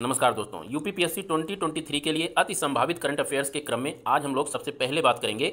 नमस्कार दोस्तों, यूपीपीएससी 2023 के लिए अति संभावित करंट अफेयर्स के क्रम में आज हम लोग सबसे पहले बात करेंगे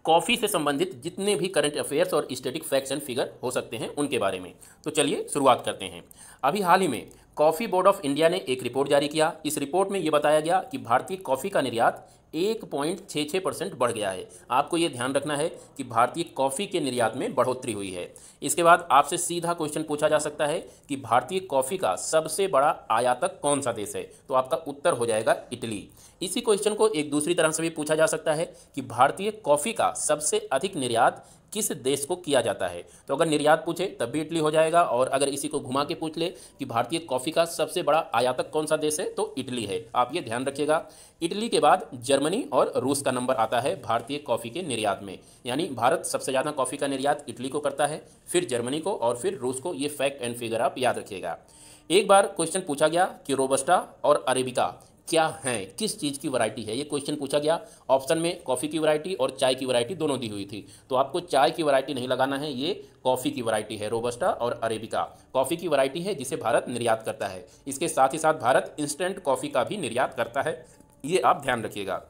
कॉफ़ी से संबंधित जितने भी करंट अफेयर्स और स्टैटिक फैक्ट्स एंड फिगर हो सकते हैं उनके बारे में। तो चलिए शुरुआत करते हैं। अभी हाल ही में कॉफ़ी बोर्ड ऑफ इंडिया ने एक रिपोर्ट जारी किया। इस रिपोर्ट में ये बताया गया कि भारतीय कॉफ़ी का निर्यात 1.66% बढ़ गया है। आपको ये ध्यान रखना है कि भारतीय कॉफ़ी के निर्यात में बढ़ोतरी हुई है। इसके बाद आपसे सीधा क्वेश्चन पूछा जा सकता है कि भारतीय कॉफ़ी का सबसे बड़ा आयातक कौन सा देश है, तो आपका उत्तर हो जाएगा इटली। इसी क्वेश्चन को एक दूसरी तरह से भी पूछा जा सकता है कि भारतीय कॉफ़ी का सबसे अधिक निर्यात किस देश को किया जाता है, तो अगर निर्यात पूछे तब भी इटली हो जाएगा, और अगर इसी को घुमा के पूछ ले कि भारतीय कॉफ़ी का सबसे बड़ा आयातक कौन सा देश है तो इटली है। आप ये ध्यान रखिएगा। इटली के बाद जर्मनी और रूस का नंबर आता है भारतीय कॉफ़ी के निर्यात में, यानी भारत सबसे ज़्यादा कॉफ़ी का निर्यात इटली को करता है, फिर जर्मनी को और फिर रूस को। ये फैक्ट एंड फिगर आप याद रखिएगा। एक बार क्वेश्चन पूछा गया कि रोबस्टा और अरेबिका क्या हैं, किस चीज़ की वैरायटी है, ये क्वेश्चन पूछा गया। ऑप्शन में कॉफ़ी की वैरायटी और चाय की वैरायटी दोनों दी हुई थी, तो आपको चाय की वैरायटी नहीं लगाना है, ये कॉफ़ी की वैरायटी है। रोबस्टा और अरेबिका कॉफ़ी की वैरायटी है जिसे भारत निर्यात करता है। इसके साथ ही साथ भारत इंस्टेंट कॉफ़ी का भी निर्यात करता है, ये आप ध्यान रखिएगा।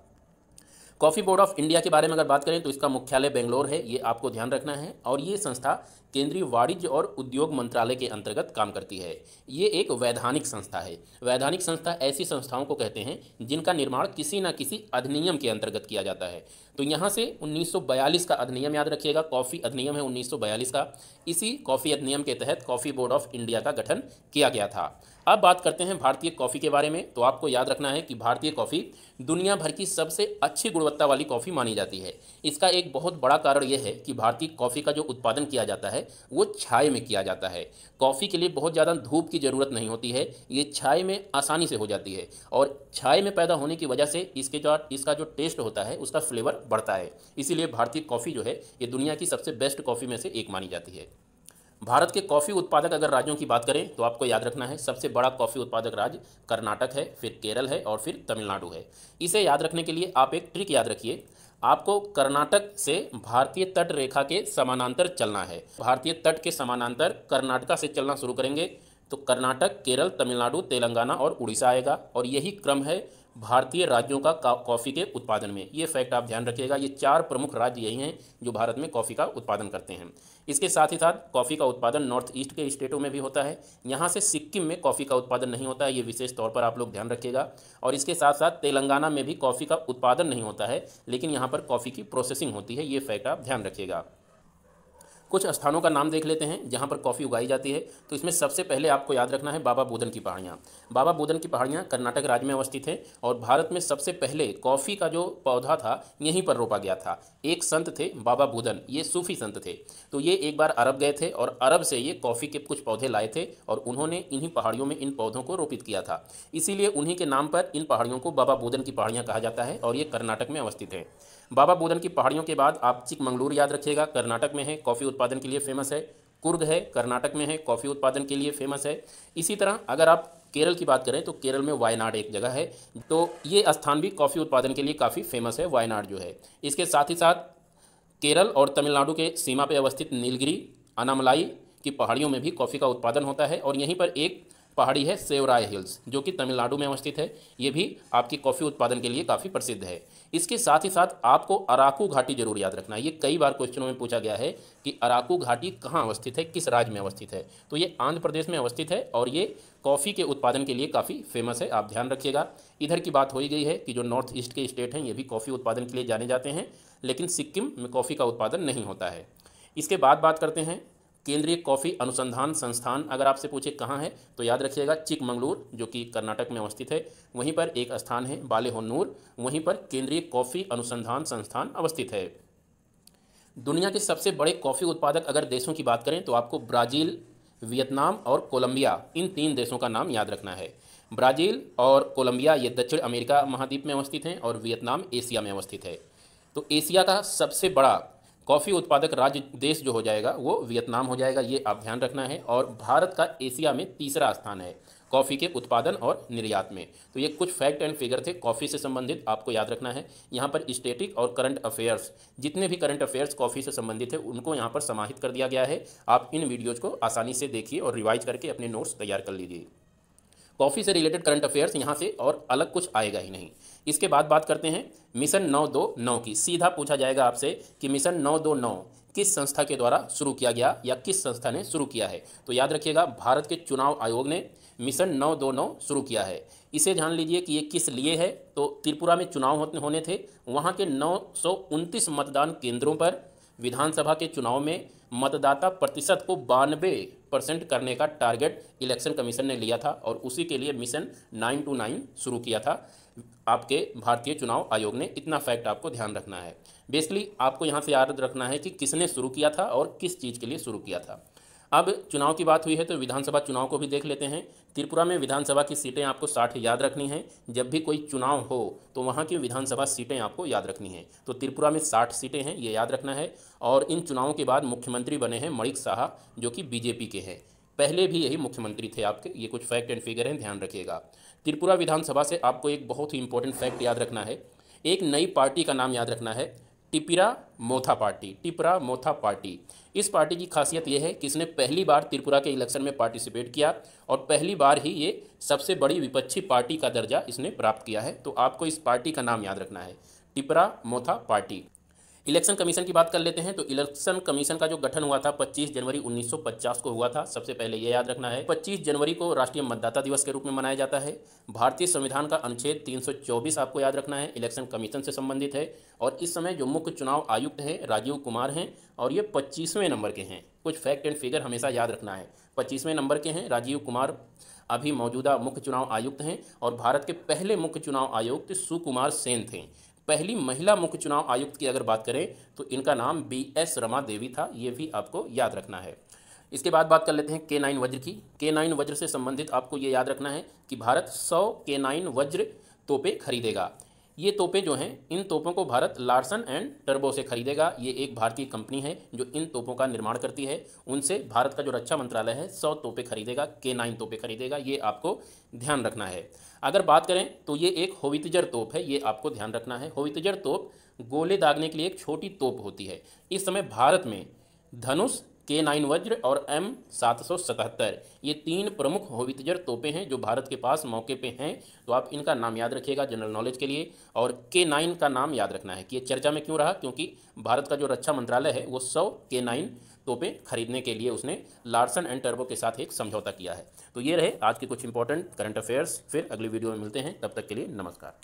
कॉफ़ी बोर्ड ऑफ इंडिया के बारे में अगर बात करें तो इसका मुख्यालय बेंगलोर है, ये आपको ध्यान रखना है, और ये संस्था केंद्रीय वाणिज्य और उद्योग मंत्रालय के अंतर्गत काम करती है। ये एक वैधानिक संस्था है। वैधानिक संस्था ऐसी संस्थाओं को कहते हैं जिनका निर्माण किसी न किसी अधिनियम के अंतर्गत किया जाता है। तो यहाँ से 1942 का अधिनियम याद रखिएगा, कॉफ़ी अधिनियम है 1942 का। इसी कॉफ़ी अधिनियम के तहत कॉफ़ी बोर्ड ऑफ इंडिया का गठन किया गया था। अब बात करते हैं भारतीय कॉफ़ी के बारे में। तो आपको याद रखना है कि भारतीय कॉफ़ी दुनिया भर की सबसे अच्छी गुणवत्ता वाली कॉफ़ी मानी जाती है। इसका एक बहुत बड़ा कारण यह है कि भारतीय कॉफ़ी का जो उत्पादन किया जाता है वो छाये में किया जाता है। कॉफ़ी के लिए बहुत ज़्यादा धूप की ज़रूरत नहीं होती है, ये छाये में आसानी से हो जाती है, और छाये में पैदा होने की वजह से इसका जो टेस्ट होता है उसका फ्लेवर बढ़ता है। इसीलिए भारतीय कॉफ़ी जो है ये दुनिया की सबसे बेस्ट कॉफ़ी में से एक मानी जाती है। भारत के कॉफ़ी उत्पादक अगर राज्यों की बात करें तो आपको याद रखना है सबसे बड़ा कॉफ़ी उत्पादक राज्य कर्नाटक है, फिर केरल है और फिर तमिलनाडु है। इसे याद रखने के लिए आप एक ट्रिक याद रखिए। आपको कर्नाटक से भारतीय तट रेखा के समानांतर चलना है। भारतीय तट के समानांतर कर्नाटक से चलना शुरू करेंगे तो कर्नाटक, केरल, तमिलनाडु, तेलंगाना और उड़ीसा आएगा, और यही क्रम है भारतीय राज्यों का कॉफ़ी के उत्पादन में। ये फैक्ट आप ध्यान रखिएगा। ये 4 प्रमुख राज्य यही हैं जो भारत में कॉफ़ी का उत्पादन करते हैं। इसके साथ ही साथ कॉफ़ी का उत्पादन नॉर्थ ईस्ट के स्टेटों में भी होता है। यहाँ से सिक्किम में कॉफ़ी का उत्पादन नहीं होता है, ये विशेष तौर पर आप लोग ध्यान रखिएगा। और इसके साथ साथ तेलंगाना में भी कॉफ़ी का उत्पादन नहीं होता है, लेकिन यहाँ पर कॉफ़ी की प्रोसेसिंग होती है। ये फैक्ट आप ध्यान रखिएगा। कुछ स्थानों का नाम देख लेते हैं जहाँ पर कॉफ़ी उगाई जाती है। तो इसमें सबसे पहले आपको याद रखना है बाबा बुदन की पहाड़ियाँ। बाबा बुदन की पहाड़ियाँ कर्नाटक राज्य में अवस्थित है, और भारत में सबसे पहले कॉफ़ी का जो पौधा था यहीं पर रोपा गया था। एक संत थे बाबा बुदन, ये सूफी संत थे। तो ये एक बार अरब गए थे और अरब से ये कॉफ़ी के कुछ पौधे लाए थे, और उन्होंने इन्हीं पहाड़ियों में इन पौधों को रोपित किया था। इसीलिए उन्हीं के नाम पर इन पहाड़ियों को बाबा बुदन की पहाड़ियाँ कहा जाता है, और ये कर्नाटक में अवस्थित है। बाबा बुदन की पहाड़ियों के बाद आप चिकमंगलुरु याद रखिएगा, कर्नाटक में है, कॉफ़ी उत्पादन के लिए फेमस है। कुर्ग है, कर्नाटक में है, कॉफ़ी उत्पादन के लिए फेमस है। इसी तरह अगर आप केरल की बात करें तो केरल में वायनाड एक जगह है, तो ये स्थान भी कॉफ़ी उत्पादन के लिए काफ़ी फेमस है, वायनाड जो है। इसके साथ ही साथ केरल और तमिलनाडु के सीमा पर अवस्थित नीलगिरी, अनामलाई की पहाड़ियों में भी कॉफ़ी का उत्पादन होता है, और यहीं पर एक पहाड़ी है सेवराय हिल्स जो कि तमिलनाडु में अवस्थित है। ये भी आपकी कॉफ़ी उत्पादन के लिए काफ़ी प्रसिद्ध है। इसके साथ ही साथ आपको अराकू घाटी जरूर याद रखना है। ये कई बार क्वेश्चनों में पूछा गया है कि अराकू घाटी कहाँ अवस्थित है, किस राज्य में अवस्थित है। तो ये आंध्र प्रदेश में अवस्थित है, और ये कॉफ़ी के उत्पादन के लिए काफ़ी फेमस है, आप ध्यान रखिएगा। इधर की बात हो ही गई है कि जो नॉर्थ ईस्ट के स्टेट हैं ये भी कॉफ़ी उत्पादन के लिए जाने जाते हैं, लेकिन सिक्किम में कॉफ़ी का उत्पादन नहीं होता है। इसके बाद बात करते हैं केंद्रीय कॉफ़ी अनुसंधान संस्थान। अगर आपसे पूछे कहाँ है तो याद रखिएगा चिकमंगलूर जो कि कर्नाटक में अवस्थित है। वहीं पर एक स्थान है बालेहोन्नूर, वहीं पर केंद्रीय कॉफ़ी अनुसंधान संस्थान अवस्थित है। दुनिया के सबसे बड़े कॉफ़ी उत्पादक अगर देशों की बात करें तो आपको ब्राज़ील, वियतनाम और कोलंबिया, इन 3 देशों का नाम याद रखना है। ब्राज़ील और कोलंबिया ये दक्षिण अमेरिका महाद्वीप में अवस्थित हैं, और वियतनाम एशिया में अवस्थित है। तो एशिया का सबसे बड़ा कॉफ़ी उत्पादक राज्य देश जो हो जाएगा वो वियतनाम हो जाएगा, ये आप ध्यान रखना है। और भारत का एशिया में तीसरा स्थान है कॉफ़ी के उत्पादन और निर्यात में। तो ये कुछ फैक्ट एंड फिगर थे कॉफ़ी से संबंधित, आपको याद रखना है। यहाँ पर स्टैटिक और करंट अफेयर्स, जितने भी करंट अफेयर्स कॉफ़ी से संबंधित है उनको यहाँ पर समाहित कर दिया गया है। आप इन वीडियोज़ को आसानी से देखिए और रिवाइज करके अपने नोट्स तैयार कर लीजिए। कॉफ़ी से रिलेटेड करंट अफेयर्स यहाँ से और अलग कुछ आएगा ही नहीं। इसके बाद बात करते हैं मिशन 929 की। सीधा पूछा जाएगा आपसे कि मिशन 929 किस संस्था के द्वारा शुरू किया गया या किस संस्था ने शुरू किया है। तो याद रखिएगा, भारत के चुनाव आयोग ने मिशन 929 शुरू किया है। इसे जान लीजिए कि ये किस लिए है। तो त्रिपुरा में चुनाव होने थे, वहाँ के 929 मतदान केंद्रों पर विधानसभा के चुनाव में मतदाता प्रतिशत को 92% करने का टारगेट इलेक्शन कमीशन ने लिया था और उसी के लिए मिशन 929 शुरू किया था आपके भारतीय चुनाव आयोग ने। इतना फैक्ट आपको ध्यान रखना है। बेसिकली आपको यहाँ से याद रखना है कि किसने शुरू किया था और किस चीज़ के लिए शुरू किया था। अब चुनाव की बात हुई है तो विधानसभा चुनाव को भी देख लेते हैं। त्रिपुरा में विधानसभा की सीटें आपको 60 याद रखनी हैं। जब भी कोई चुनाव हो तो वहाँ की विधानसभा सीटें आपको याद रखनी हैं। तो त्रिपुरा में 60 सीटें हैं, ये याद रखना है। और इन चुनावों के बाद मुख्यमंत्री बने हैं मणिक साहा, जो कि बीजेपी के हैं। पहले भी यही मुख्यमंत्री थे आपके। ये कुछ फैक्ट एंड फिगर हैं, ध्यान रखिएगा। त्रिपुरा विधानसभा से आपको एक बहुत ही इंपॉर्टेंट फैक्ट याद रखना है। एक नई पार्टी का नाम याद रखना है, टिपिरा मोथा पार्टी। टिपरा मोथा पार्टी। इस पार्टी की खासियत यह है कि इसने पहली बार त्रिपुरा के इलेक्शन में पार्टिसिपेट किया और पहली बार ही ये सबसे बड़ी विपक्षी पार्टी का दर्जा इसने प्राप्त किया है। तो आपको इस पार्टी का नाम याद रखना है, टिपरा मोथा पार्टी। इलेक्शन कमीशन की बात कर लेते हैं। तो इलेक्शन कमीशन का जो गठन हुआ था 25 जनवरी 1950 को हुआ था। सबसे पहले ये याद रखना है 25 जनवरी को राष्ट्रीय मतदाता दिवस के रूप में मनाया जाता है। भारतीय संविधान का अनुच्छेद 324 आपको याद रखना है, इलेक्शन कमीशन से संबंधित है। और इस समय जो मुख्य चुनाव आयुक्त हैं राजीव कुमार हैं और ये 25वें नंबर के हैं। कुछ फैक्ट एंड फिगर हमेशा याद रखना है। 25वें नंबर के हैं राजीव कुमार, अभी मौजूदा मुख्य चुनाव आयुक्त हैं। और भारत के पहले मुख्य चुनाव आयुक्त सुकुमार सेन थे। पहली महिला मुख्य चुनाव आयुक्त की अगर बात करें तो इनका नाम BS रमा देवी था। ये भी आपको याद रखना है। इसके बाद बात कर लेते हैं K9 वज्र की। K9 वज्र से संबंधित आपको ये याद रखना है कि भारत 100 K9 वज्र तोपें खरीदेगा। ये तोपें जो हैं, इन तोपों को भारत लार्सन एंड टर्बो से खरीदेगा। ये एक भारतीय कंपनी है जो इन तोपों का निर्माण करती है। उनसे भारत का जो रक्षा मंत्रालय है 100 तोपें खरीदेगा, K9 तोपें खरीदेगा। ये आपको ध्यान रखना है। अगर बात करें तो ये एक होवित्जर तोप है, ये आपको ध्यान रखना है। होवित्जर तोप गोले दागने के लिए एक छोटी तोप होती है। इस समय भारत में धनुष, K9 वज्र और M777 ये 3 प्रमुख होवित्जर तोपें हैं जो भारत के पास मौके पे हैं। तो आप इनका नाम याद रखिएगा जनरल नॉलेज के लिए। और K9 का नाम याद रखना है कि ये चर्चा में क्यों रहा, क्योंकि भारत का जो रक्षा मंत्रालय है वो 100 K9 तोपें खरीदने के लिए उसने लार्सन एंड टर्बो के साथ एक समझौता किया है। तो ये रहे आज के कुछ इंपॉर्टेंट करंट अफेयर्स। फिर अगली वीडियो में मिलते हैं, तब तक के लिए नमस्कार।